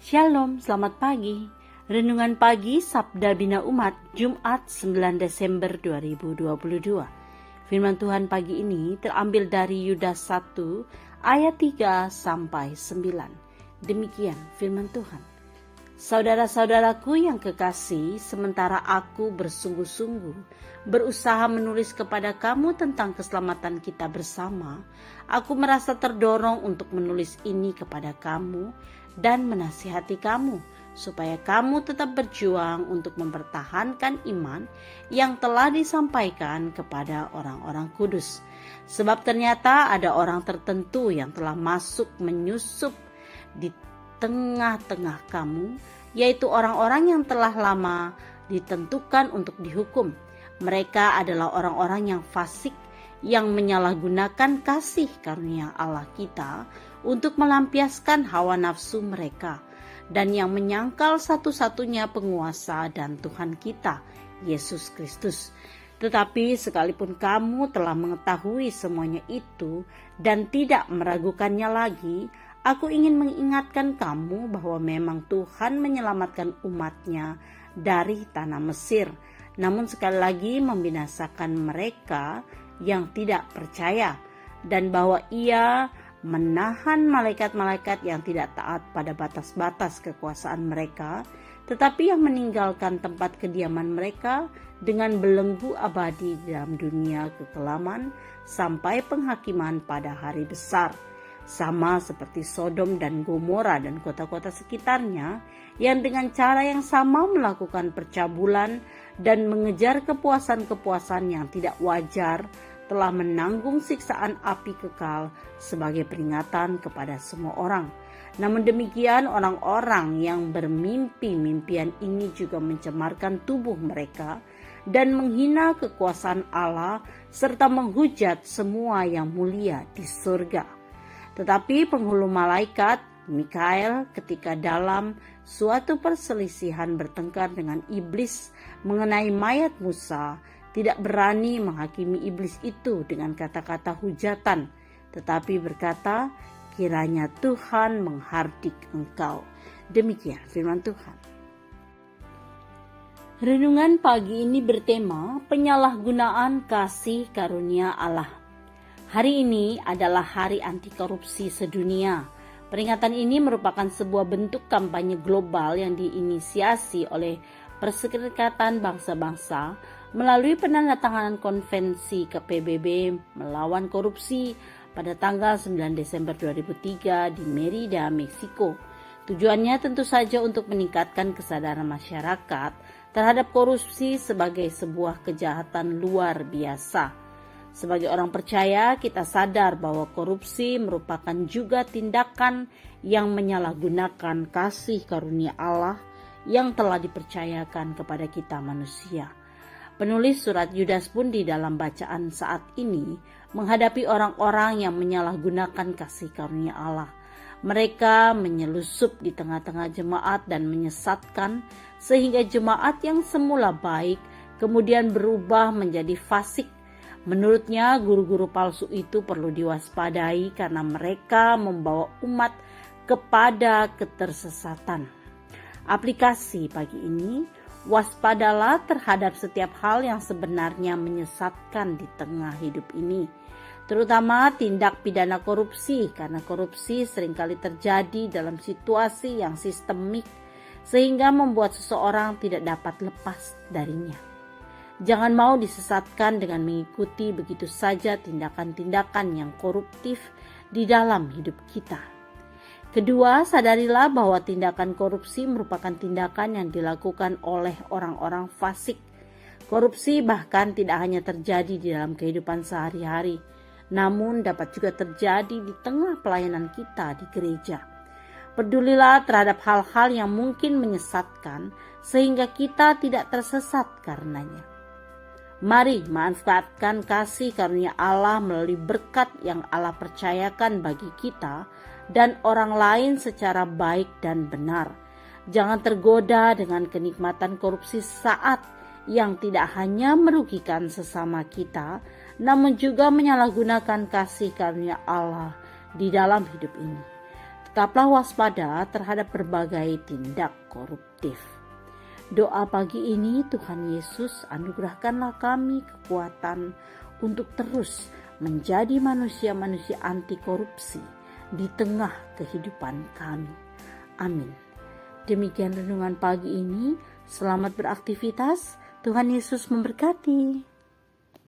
Shalom, selamat pagi. Renungan pagi Sabda Bina Umat, Jumat 9 Desember 2022. Firman Tuhan pagi ini terambil dari Yudas 1 ayat 3 sampai 9. Demikian firman Tuhan. Saudara-saudaraku yang kekasih, sementara aku bersungguh-sungguh berusaha menulis kepada kamu tentang keselamatan kita bersama, aku merasa terdorong untuk menulis ini kepada kamu dan menasihati kamu, supaya kamu tetap berjuang untuk mempertahankan iman yang telah disampaikan kepada orang-orang kudus. Sebab ternyata ada orang tertentu yang telah masuk menyusup di tengah-tengah kamu, yaitu orang-orang yang telah lama ditentukan untuk dihukum. Mereka adalah orang-orang yang fasik, yang menyalahgunakan kasih karunia Allah kita untuk melampiaskan hawa nafsu mereka, dan yang menyangkal satu-satunya penguasa dan Tuhan kita, Yesus Kristus. Tetapi sekalipun kamu telah mengetahui semuanya itu dan tidak meragukannya lagi, aku ingin mengingatkan kamu bahwa memang Tuhan menyelamatkan umatnya dari tanah Mesir, namun sekali lagi membinasakan mereka yang tidak percaya, dan bahwa Ia menahan malaikat-malaikat yang tidak taat pada batas-batas kekuasaan mereka, tetapi yang meninggalkan tempat kediaman mereka dengan belenggu abadi dalam dunia kekelaman sampai penghakiman pada hari besar. Sama seperti Sodom dan Gomora dan kota-kota sekitarnya, yang dengan cara yang sama melakukan percabulan dan mengejar kepuasan-kepuasan yang tidak wajar, telah menanggung siksaan api kekal sebagai peringatan kepada semua orang. Namun demikian, orang-orang yang bermimpi-mimpian ini juga mencemarkan tubuh mereka dan menghina kekuasaan Allah serta menghujat semua yang mulia di surga. Tetapi penghulu malaikat Mikael ketika dalam suatu perselisihan bertengkar dengan iblis mengenai mayat Musa, tidak berani menghakimi iblis itu dengan kata-kata hujatan, tetapi berkata, kiranya Tuhan menghardik engkau. Demikian firman Tuhan. Renungan pagi ini bertema penyalahgunaan kasih karunia Allah. Hari ini adalah hari anti korupsi sedunia. Peringatan ini merupakan sebuah bentuk kampanye global yang diinisiasi oleh Perserikatan Bangsa-Bangsa melalui penandatanganan konvensi PBB melawan korupsi pada tanggal 9 Desember 2003 di Merida, Meksiko. Tujuannya tentu saja untuk meningkatkan kesadaran masyarakat terhadap korupsi sebagai sebuah kejahatan luar biasa. Sebagai orang percaya, kita sadar bahwa korupsi merupakan juga tindakan yang menyalahgunakan kasih karunia Allah yang telah dipercayakan kepada kita manusia. Penulis surat Yudas pun di dalam bacaan saat ini menghadapi orang-orang yang menyalahgunakan kasih karunia Allah. Mereka menyelusup di tengah-tengah jemaat dan menyesatkan sehingga jemaat yang semula baik kemudian berubah menjadi fasik. Menurutnya, guru-guru palsu itu perlu diwaspadai karena mereka membawa umat kepada ketersesatan. Aplikasi pagi ini, waspadalah terhadap setiap hal yang sebenarnya menyesatkan di tengah hidup ini, terutama tindak pidana korupsi, karena korupsi seringkali terjadi dalam situasi yang sistemik sehingga membuat seseorang tidak dapat lepas darinya. Jangan mau disesatkan dengan mengikuti begitu saja tindakan-tindakan yang koruptif di dalam hidup kita. Kedua, sadarilah bahwa tindakan korupsi merupakan tindakan yang dilakukan oleh orang-orang fasik. Korupsi bahkan tidak hanya terjadi di dalam kehidupan sehari-hari, namun dapat juga terjadi di tengah pelayanan kita di gereja. Pedulilah terhadap hal-hal yang mungkin menyesatkan sehingga kita tidak tersesat karenanya. Mari manfaatkan kasih karunia Allah melalui berkat yang Allah percayakan bagi kita dan orang lain secara baik dan benar. Jangan tergoda dengan kenikmatan korupsi saat yang tidak hanya merugikan sesama kita, namun juga menyalahgunakan kasih karunia Allah di dalam hidup ini. Tetaplah waspada terhadap berbagai tindak koruptif. Doa pagi ini, Tuhan Yesus, anugerahkanlah kami kekuatan untuk terus menjadi manusia-manusia anti korupsi di tengah kehidupan kami. Amin. Demikian renungan pagi ini. Selamat beraktivitas. Tuhan Yesus memberkati.